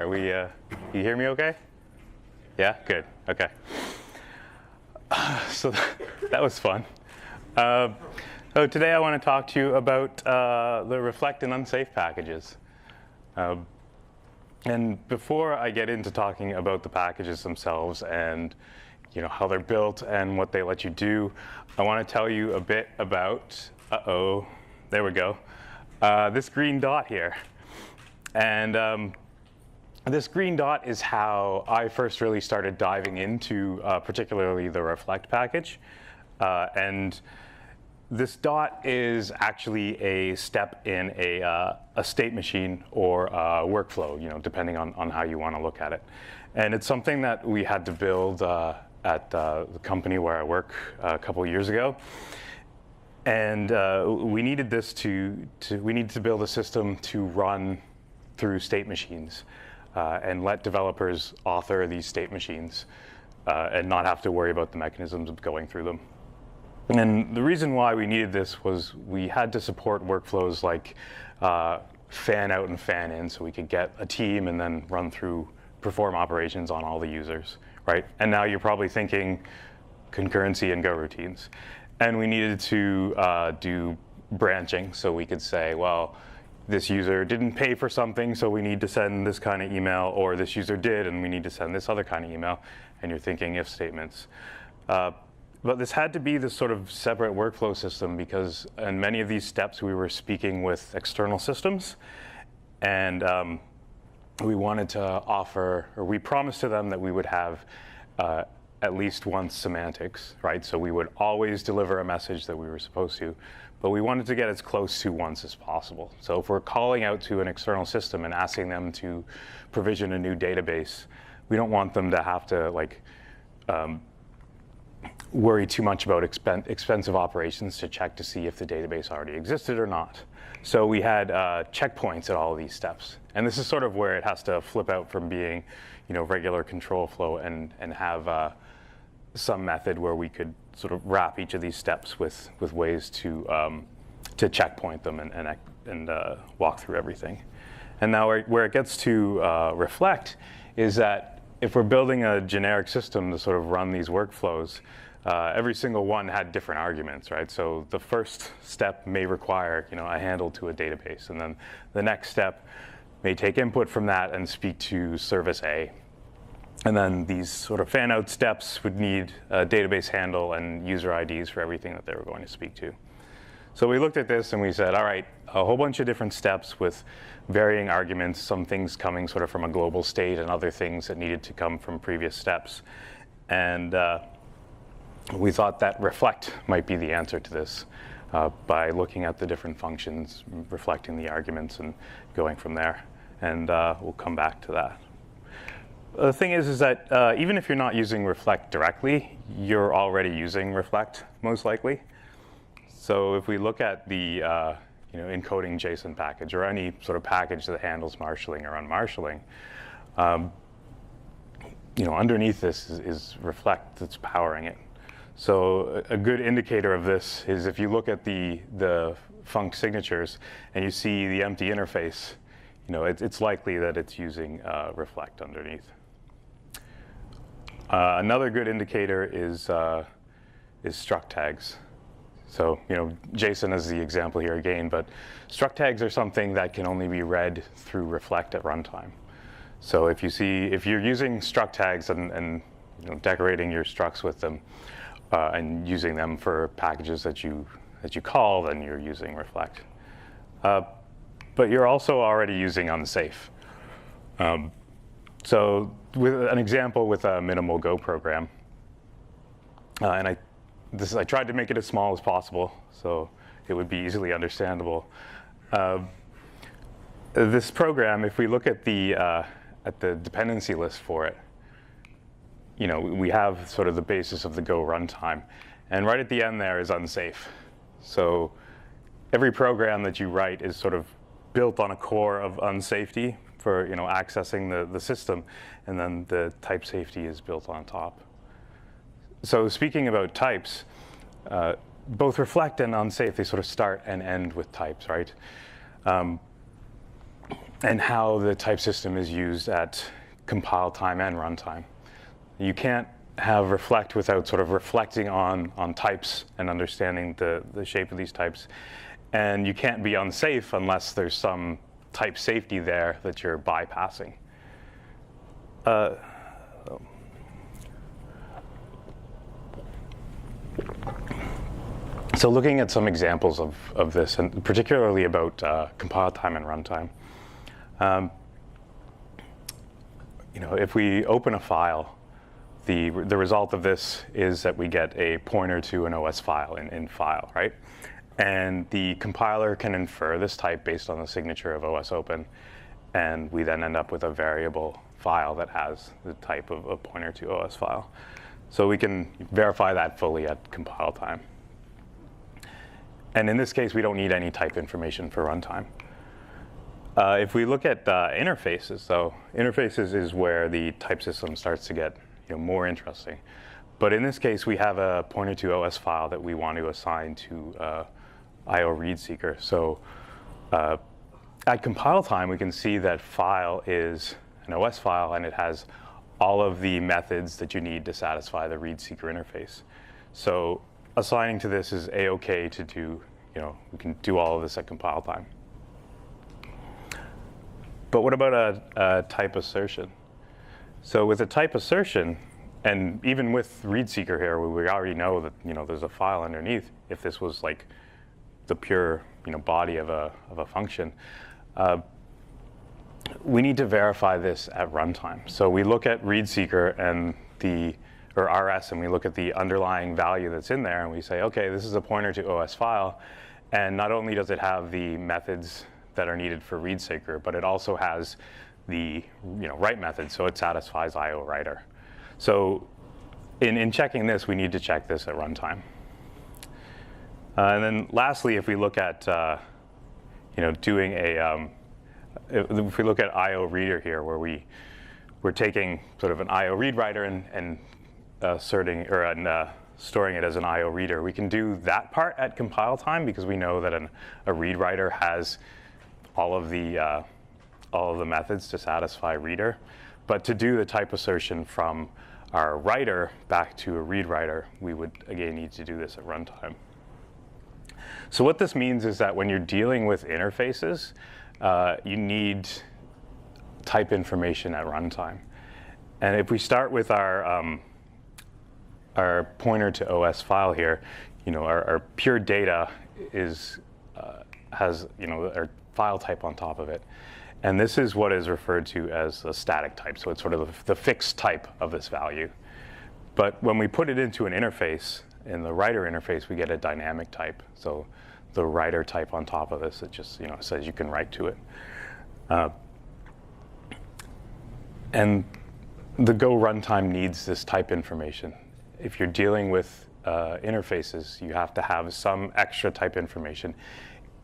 Are we, you hear me okay? Yeah, good, okay. So that was fun. So today I want to talk to you about the reflect and unsafe packages. And before I get into talking about the packages themselves and how they're built and what they let you do, I want to tell you a bit about, there we go, this green dot here. And this green dot is how I first really started diving into particularly the reflect package. And this dot is actually a step in a state machine or a workflow, depending on how you want to look at it. And it's something that we had to build at the company where I work a couple of years ago. And we needed this we needed to build a system to run through state machines and let developers author these state machines and not have to worry about the mechanisms of going through them. And the reason why we needed this was we had to support workflows like fan out and fan in, so we could get a team and then perform operations on all the users, right? And now you're probably thinking concurrency and Go routines. And we needed to do branching, so we could say, well, this user didn't pay for something, so we need to send this kind of email, or this user did, and we need to send this other kind of email, and you're thinking if statements. But this had to be this sort of separate workflow system because in many of these steps we were speaking with external systems, and we wanted to offer, or we promised to them that we would have at least once semantics, right? So we would always deliver a message that we were supposed to, but we wanted to get as close to once as possible. So if we're calling out to an external system and asking them to provision a new database, we don't want them to have to worry too much about expensive operations to check to see if the database already existed or not. So we had checkpoints at all of these steps. And this is sort of where it has to flip out from being regular control flow and have some method where we could sort of wrap each of these steps with ways to checkpoint them and walk through everything. And now where it gets to reflect is that if we're building a generic system to sort of run these workflows, every single one had different arguments, right? So the first step may require a handle to a database, and then the next step may take input from that and speak to service A. And then these sort of fan-out steps would need a database handle and user IDs for everything that they were going to speak to. So we looked at this and we said, all right, a whole bunch of different steps with varying arguments, some things coming sort of from a global state and other things that needed to come from previous steps. And we thought that reflect might be the answer to this by looking at the different functions, reflecting the arguments, and going from there. And we'll come back to that. The thing is that even if you're not using reflect directly, you're already using reflect, most likely. So if we look at the encoding JSON package or any sort of package that handles marshalling or unmarshalling, underneath this is reflect that's powering it. So a good indicator of this is if you look at the func signatures and you see the empty interface, it's likely that it's using reflect underneath. Another good indicator is struct tags. So JSON is the example here again, but struct tags are something that can only be read through reflect at runtime. So if you're using struct tags and decorating your structs with them and using them for packages that you call, then you're using reflect. But you're also already using unsafe. So with an example with a minimal Go program, and I tried to make it as small as possible so it would be easily understandable. This program, if we look at the dependency list for it, we have sort of the basis of the Go runtime. And right at the end there is unsafe. So every program that you write is sort of built on a core of unsafety for accessing the system, and then the type safety is built on top. So speaking about types, both reflect and unsafe, they sort of start and end with types, right? and how the type system is used at compile time and runtime. You can't have reflect without sort of reflecting on types and understanding the shape of these types. And you can't be unsafe unless there's some type safety there that you're bypassing. So looking at some examples of this, and particularly about compile time and runtime. If we open a file, the result of this is that we get a pointer to an OS file in file, right? And the compiler can infer this type based on the signature of OS open, and we then end up with a variable file that has the type of a pointer to OS file. So we can verify that fully at compile time. And in this case, we don't need any type information for runtime. If we look at interfaces, so interfaces is where the type system starts to get more interesting. But in this case, we have a pointer to OS file that we want to assign to IO read seeker. So at compile time, we can see that file is an OS file, and it has all of the methods that you need to satisfy the read seeker interface. So assigning to this is A-OK to do, we can do all of this at compile time. But what about a type assertion? So with a type assertion, and even with read seeker here, we already know that there's a file underneath. If this was like the pure body of a function, we need to verify this at runtime. So we look at read seeker and or RS, and we look at the underlying value that's in there, and we say, okay, this is a pointer to OS file, and not only does it have the methods that are needed for read seeker, but it also has the write method, so it satisfies IO writer. So in checking this, we need to check this at runtime. And then lastly, if we look at doing if we look at IO reader here, where we're taking sort of an IO read writer and asserting or storing it as an IO reader, we can do that part at compile time because we know that a read writer has all of the methods to satisfy reader. But to do the type assertion from our writer back to a read writer, we would again need to do this at runtime. So what this means is that when you're dealing with interfaces, you need type information at runtime. And if we start with our pointer to OS file here, our pure data has our file type on top of it. And this is what is referred to as a static type. So it's sort of the fixed type of this value. But when we put it into an interface, in the writer interface, we get a dynamic type. So the writer type on top of this, it just says you can write to it. And the Go runtime needs this type information. If you're dealing with interfaces, you have to have some extra type information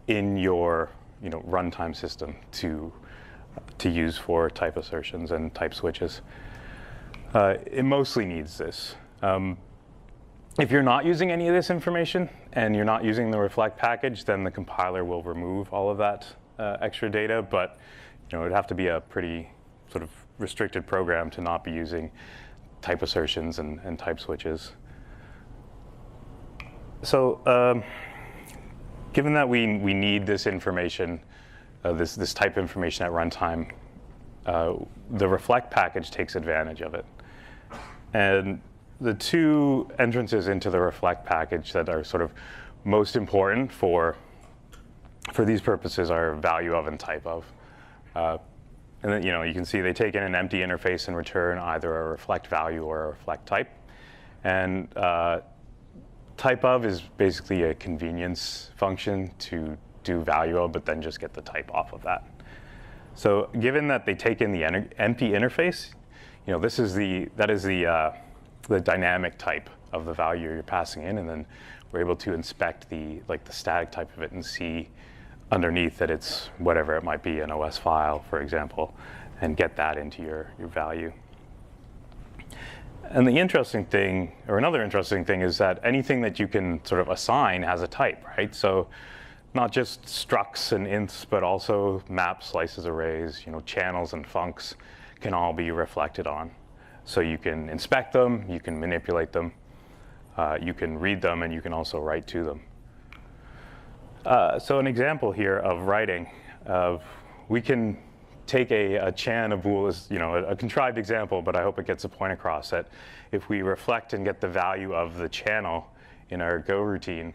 in your runtime system to use for type assertions and type switches. It mostly needs this. If you're not using any of this information and you're not using the reflect package, then the compiler will remove all of that extra data. But it would have to be a pretty sort of restricted program to not be using type assertions and type switches. So given that we need this information, this type information at runtime, the reflect package takes advantage of it. And the two entrances into the reflect package that are sort of most important for these purposes are value of and type of. And then you can see they take in an empty interface and return either a reflect value or a reflect type. And type of is basically a convenience function to do value of, but then just get the type off of that. So given that they take in the empty interface, that is the dynamic type of the value you're passing in, and then we're able to inspect the static type of it and see underneath that it's whatever it might be, an OS file, for example, and get that into your value. And the interesting thing, or another interesting thing, is that anything that you can sort of assign has a type, right? So not just structs and ints, but also maps, slices, arrays, channels and funcs can all be reflected on. So you can inspect them, you can manipulate them, you can read them, and you can also write to them. So an example here of writing, we can take a chan of bool as a contrived example, but I hope it gets the point across that if we reflect and get the value of the channel in our Go routine,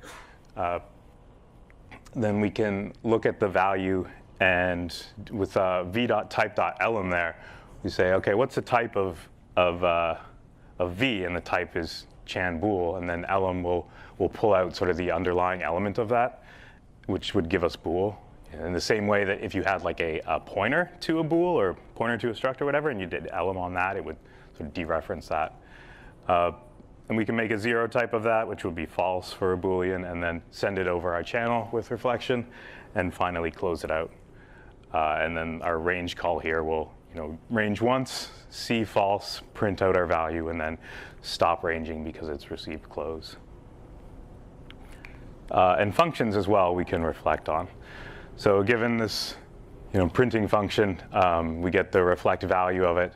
then we can look at the value, and with v.type.elem there, we say, okay, what's the type of v, and the type is chan bool, and then elem will pull out sort of the underlying element of that, which would give us bool. In the same way that if you had like a pointer to a bool or pointer to a struct or whatever, and you did elem on that, it would sort of dereference that. And we can make a 0 type of that, which would be false for a Boolean, and then send it over our channel with reflection, and finally close it out. And then our range call here will range once, see false, print out our value, and then stop ranging because it's received close. And functions as well we can reflect on. So given this printing function, we get the reflect value of it,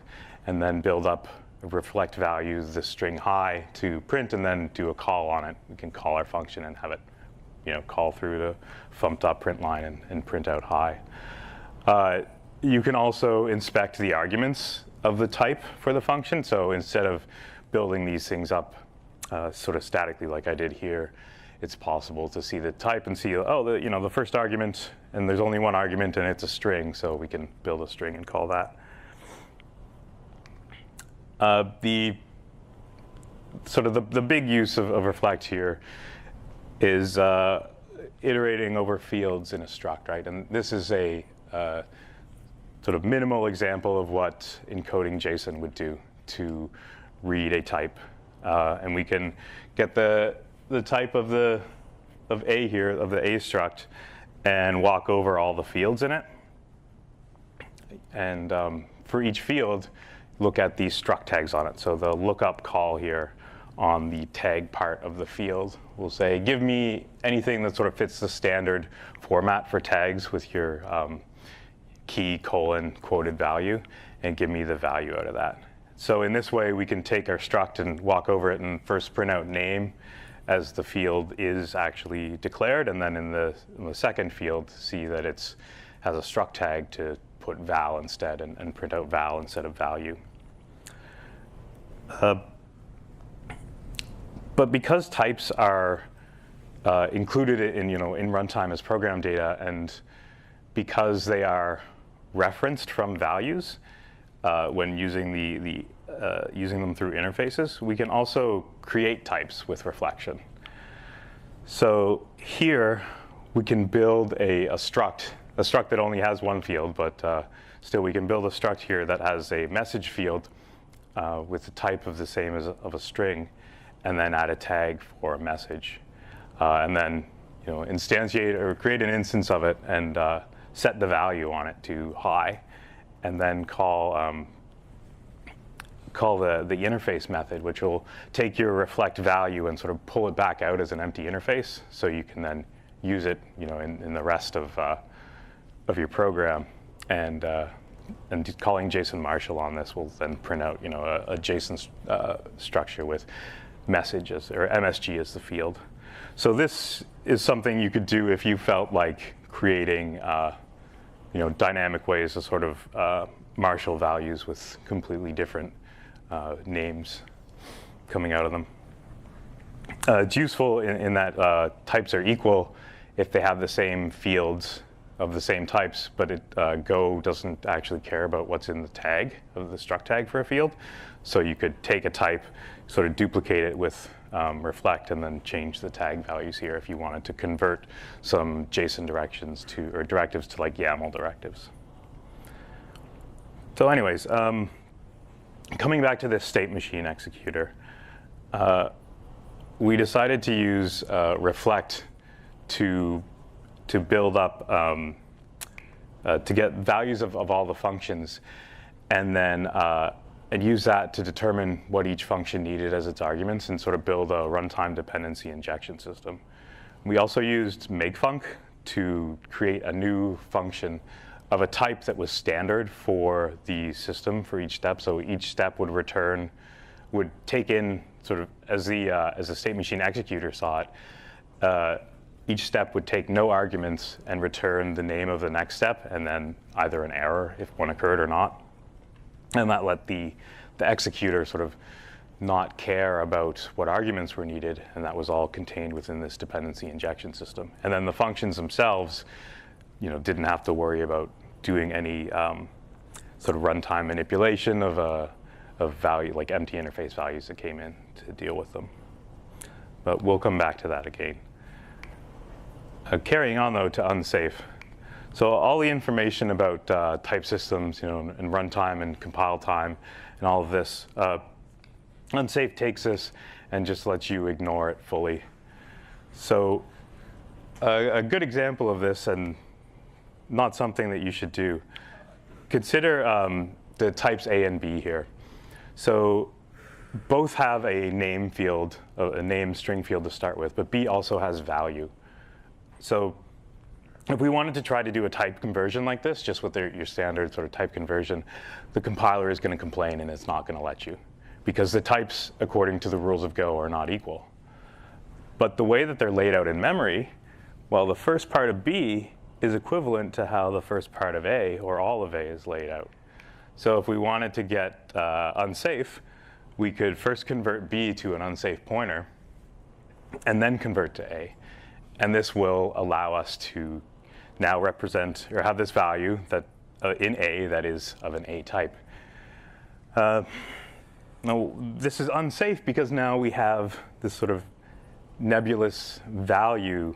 and then build up reflect values, the string hi to print, and then do a call on it. We can call our function and have it call through the fump.print line and print out hi. You can also inspect the arguments of the type for the function. So instead of building these things up sort of statically like I did here, it's possible to see the type and see, oh, the first argument, and there's only one argument, and it's a string, so we can build a string and call that. The big use of reflect here is iterating over fields in a struct, right? And this is a sort of minimal example of what encoding JSON would do to read a type, and we can get the type of A here, of the A struct, and walk over all the fields in it. And for each field, look at the struct tags on it. So the lookup call here on the tag part of the field will say, give me anything that sort of fits the standard format for tags with your key colon quoted value, and give me the value out of that. So in this way, we can take our struct and walk over it and first print out name as the field is actually declared, and then in the second field, see that it has a struct tag to put val instead, and print out val instead of value. But because types are included in runtime as program data, and because they are referenced from values when using using them through interfaces, we can also create types with reflection. So here we can build a struct that only has one field, but still we can build a struct here that has a message field with the type of the same as of a string, and then add a tag for a message, and then instantiate or create an instance of it and set the value on it to hi, and then call the interface method, which will take your reflect value and sort of pull it back out as an empty interface, so you can then use it in the rest of your program. And calling JSON Marshall on this will then print out a JSON structure with messages, or MSG as the field. So this is something you could do if you felt like creating dynamic ways to sort of Marshall values with completely different names coming out of them. It's useful in that types are equal if they have the same fields of the same types, but Go doesn't actually care about what's in the tag of the struct tag for a field. So you could take a type, sort of duplicate it with reflect, and then change the tag values here if you wanted to convert some JSON directives to like YAML directives. So anyways, coming back to this state machine executor, we decided to use reflect to build up, to get values of all the functions, and then and use that to determine what each function needed as its arguments, and sort of build a runtime dependency injection system. We also used makefunc to create a new function of a type that was standard for the system for each step. So each step would take in sort of, as the state machine executor saw it, each step would take no arguments and return the name of the next step and then either an error if one occurred or not. And that let the executor sort of not care about what arguments were needed, and that was all contained within this dependency injection system. And then the functions themselves, didn't have to worry about doing any sort of runtime manipulation of value, like empty interface values that came in to deal with them. But we'll come back to that again. Carrying on though to unsafe. So all the information about type systems, and runtime and compile time and all of this, unsafe takes this and just lets you ignore it fully. So a good example of this, and not something that you should do, consider the types A and B here. So both have a name field, a name string field to start with, but B also has value. So if we wanted to try to do a type conversion like this, just with your standard sort of type conversion, the compiler is going to complain and it's not going to let you, because the types, according to the rules of Go, are not equal. But the way that they're laid out in memory, well, the first part of B is equivalent to how the first part of A, or all of A, is laid out. So if we wanted to get unsafe, we could first convert B to an unsafe pointer, and then convert to A. And this will allow us to now represent, or have this value that in A that is of an A type. Now, this is unsafe because now we have this sort of nebulous value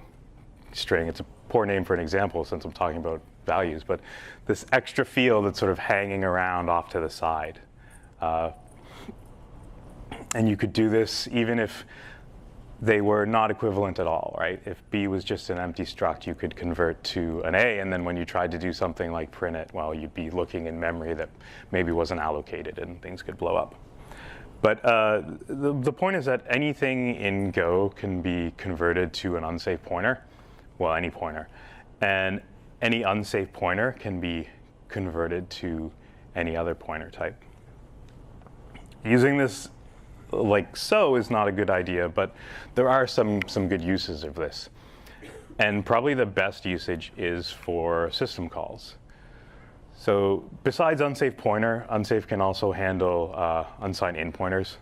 string. It's a poor name for an example since I'm talking about values, but this extra field that's sort of hanging around off to the side. And you could do this even if they were not equivalent at all, right? If B was just an empty struct, you could convert to an A, and then when you tried to do something like print it, well, you'd be looking in memory that maybe wasn't allocated and things could blow up. But the point is that anything in Go can be converted to an unsafe pointer, well, any pointer. And any unsafe pointer can be converted to any other pointer type. Using this like so is not a good idea, but there are some good uses of this. And probably the best usage is for system calls. So besides unsafe pointer, unsafe can also handle unsigned in pointers.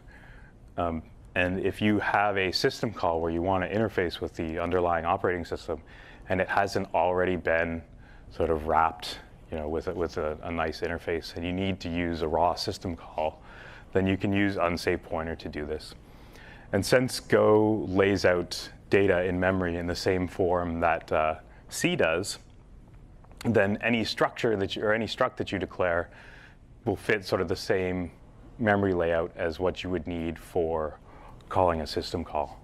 And if you have a system call where you want to interface with the underlying operating system, and it hasn't already been sort of wrapped, with a nice interface, and you need to use a raw system call, then you can use unsafe pointer to do this. And since Go lays out data in memory in the same form that C does, then any structure or any struct that you declare will fit sort of the same memory layout as what you would need for calling a system call.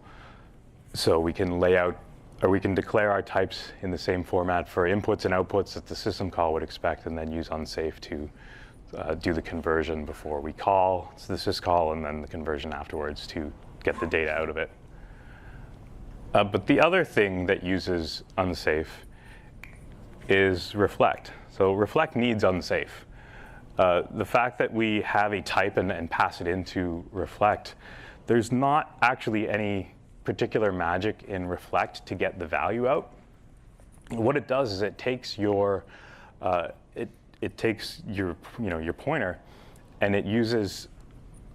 So we can lay out, or we can declare our types in the same format for inputs and outputs that the system call would expect, and then use unsafe to do the conversion before we call the syscall, and then the conversion afterwards to get the data out of it. But the other thing that uses unsafe is reflect. So reflect needs unsafe. The fact that we have a type and pass it into reflect, there's not actually any particular magic in reflect to get the value out. What it does is it takes your your pointer, and it uses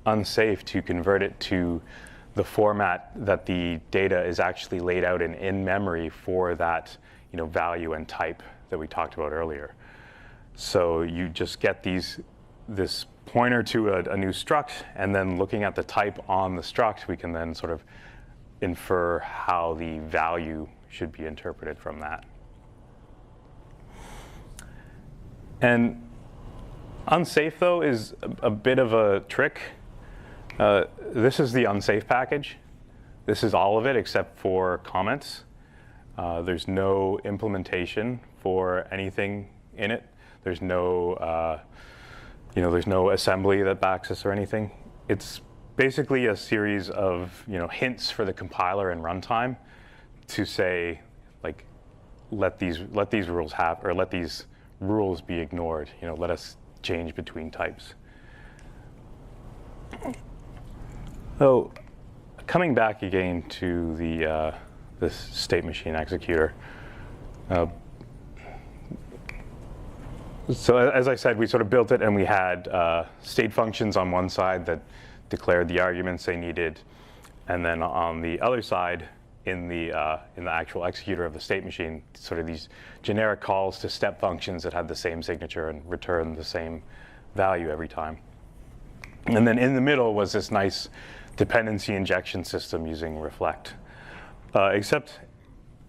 unsafe to convert it to the format that the data is actually laid out in memory for that value and type that we talked about earlier. So you just get this pointer to a new struct, and then looking at the type on the struct, we can then sort of infer how the value should be interpreted from that. And unsafe, though, is a bit of a trick. This is the unsafe package. This is all of it except for comments. There's no implementation for anything in it. There's no, there's no assembly that backs this or anything. It's basically a series of hints for the compiler and runtime to say, like, let these rules have, or let these rules be ignored. Let us change between types. So, coming back again to this state machine executor. So as I said, we sort of built it, and we had state functions on one side that declared the arguments they needed, and then on the other side, in the actual executor of the state machine, sort of these generic calls to step functions that had the same signature and return the same value every time. And then in the middle was this nice dependency injection system using reflect, except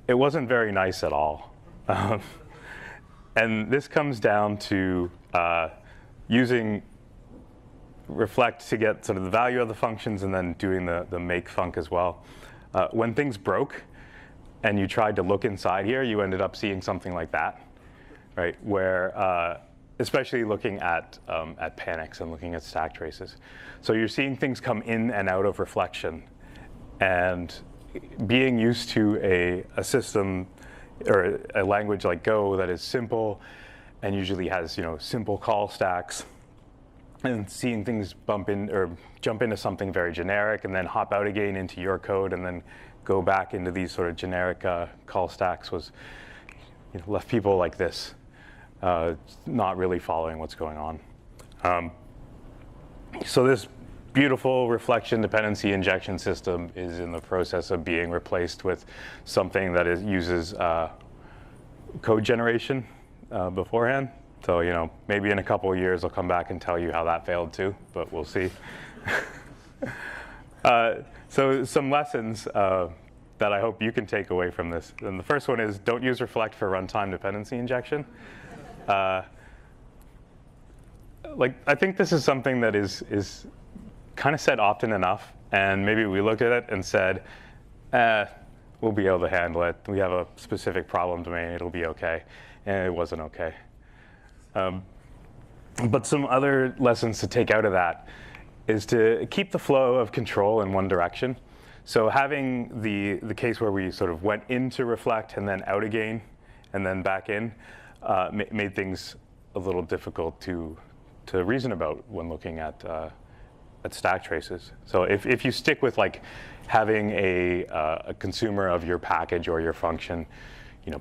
it wasn't very nice at all. And this comes down to using reflect to get sort of the value of the functions, and then doing the make func as well. When things broke and you tried to look inside here, you ended up seeing something like that, right? Where, especially looking at panics and looking at stack traces. So you're seeing things come in and out of reflection, and being used to a system or a language like Go that is simple and usually has simple call stacks, and seeing things bump in or jump into something very generic and then hop out again into your code and then go back into these sort of generic call stacks was left people like this, not really following what's going on. So this beautiful reflection dependency injection system is in the process of being replaced with something that uses code generation beforehand. So maybe in a couple of years I'll come back and tell you how that failed too, but we'll see. So some lessons that I hope you can take away from this. And the first one is, don't use reflect for runtime dependency injection. I think this is something that is kind of said often enough, and maybe we looked at it and said, we'll be able to handle it. We have a specific problem domain, it'll be okay. And it wasn't okay. But some other lessons to take out of that is to keep the flow of control in one direction. So having the case where we sort of went into reflect and then out again and then back in made things a little difficult to reason about when looking at stack traces. So if you stick with having a consumer of your package or your function,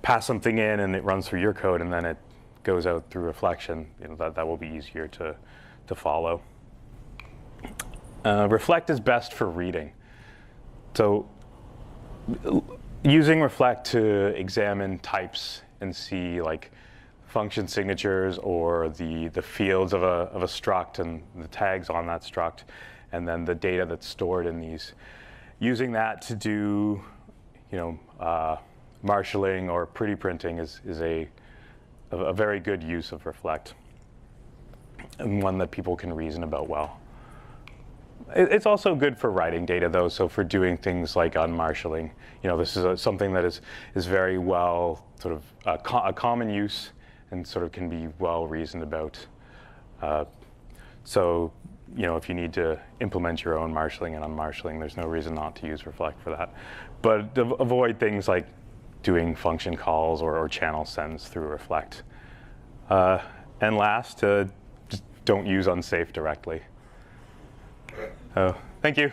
pass something in and it runs through your code and then it goes out through reflection, that will be easier to follow. Reflect is best for reading. So using reflect to examine types and see function signatures or the fields of a struct and the tags on that struct, and then the data that's stored in these. Using that to do marshalling or pretty printing is a very good use of reflect, and one that people can reason about well. It's also good for writing data though, so for doing things like unmarshalling. This is something that is very well sort of a common use and sort of can be well reasoned about. So if you need to implement your own marshalling and unmarshalling, there's no reason not to use reflect for that. But avoid things like doing function calls or channel sends through reflect. And last, just don't use unsafe directly. Thank you.